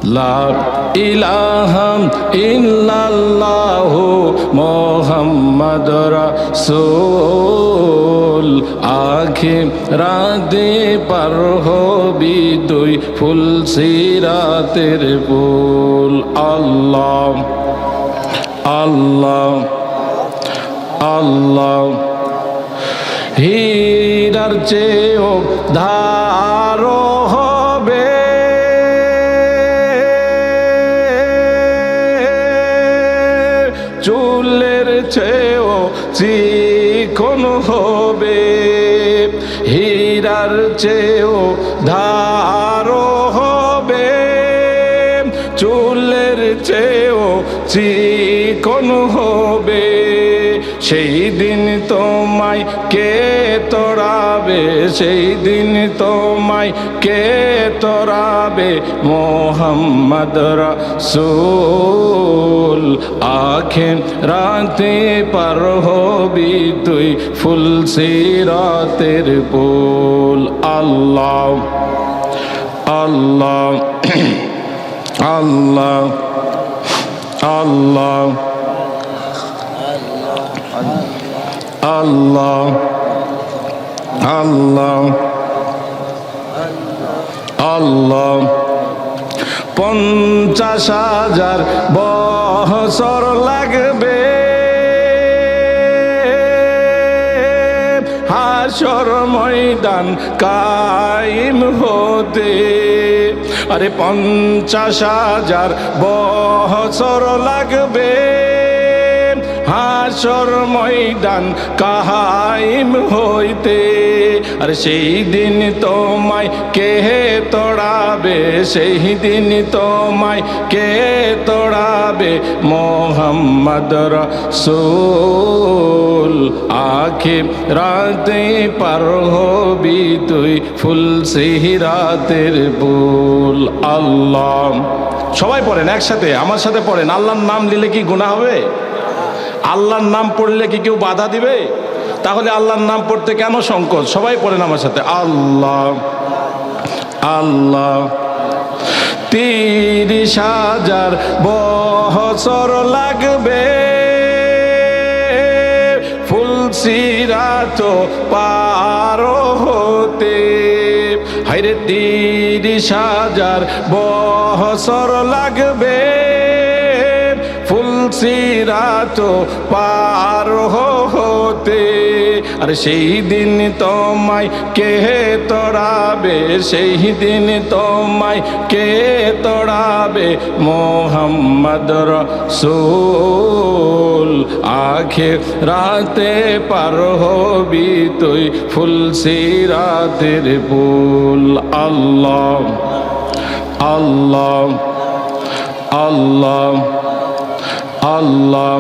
লা ইলাহা ইল্লাল্লাহু মুহাম্মাদুর রাসূল আখিরাতে পার হবি তুই ফুল সিরাতের পুল আল্লাহ আল্লাহ আল্লাহ হীরার চেয়েও ধারো হবে চুলের চেয়েও চিকন হবে হীরার চেয়েও ধারো হবে চুলের চেয়েও চিকন হবে সেই দিন তোমায় কে তোড়াবে সেই দিন তোমায় কে তোড়াবে মুহাম্মদ রাসূল আখিরাতে পার হবি তুই ফুল সিরাতের পুল আল্লাহ আল্লাহ আল্লাহ আল্লাহ আল্লাহ আল্লাহ আল্লাহ 50,000 বছর লাগবে হাশর ময়দান কায়েম হতে আরে 50,000 বছর লাগবে হাশর ময়দান কায়েম হইতে আর সেই দিন তোমায় কে তোড়াবে সেই দিন তোমায় কে তোড়াবে মুহাম্মদ রাসূল আখিরাতে পার হবি তুই ফুল সিরাতের পুল আল্লাহ সবাই পড়েন একসাথে আমার সাথে পড়েন আল্লাহর নাম নিলে কি গুনাহ হবে আল্লাহর নাম পড়লে কি কেউ বাধা দিবে তাহলে আল্লাহর নাম পড়তে কেন সংকোচ সবাই পড়েন আমার সাথে আল্লাহ আল্লাহ 30,000 বছর লাগবে ফুল সিরাত পার হতে হায়রে 30,000 বছর লাগবে ফুল সিরাত পার হতে আর সেই দিন তোমায় কে তোড়াবে সেই দিন তোমায় কে তোড়াবে মুহাম্মদ রাসূল আখিরাতে পার হবি তুই ফুল সিরাতের পুল আল্লাহ আল্লাহ আল্লাহ আল্লাহ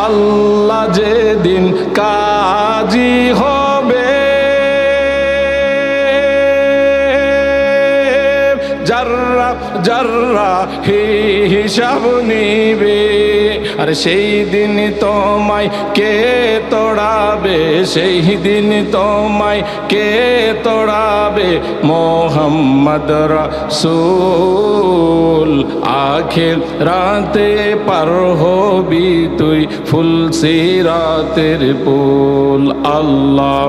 আল্লাহ যেদিন কাজী হবে জাররা জাররা হিসাব নিবে আর সেই দিন তোমায় কে তোড়াবে সেই দিন তোমায় কে তোড়াবে মুহাম্মদ রাসূল আখিরাতে পার হবি তুই ফুল সিরাতের পুল আল্লাহ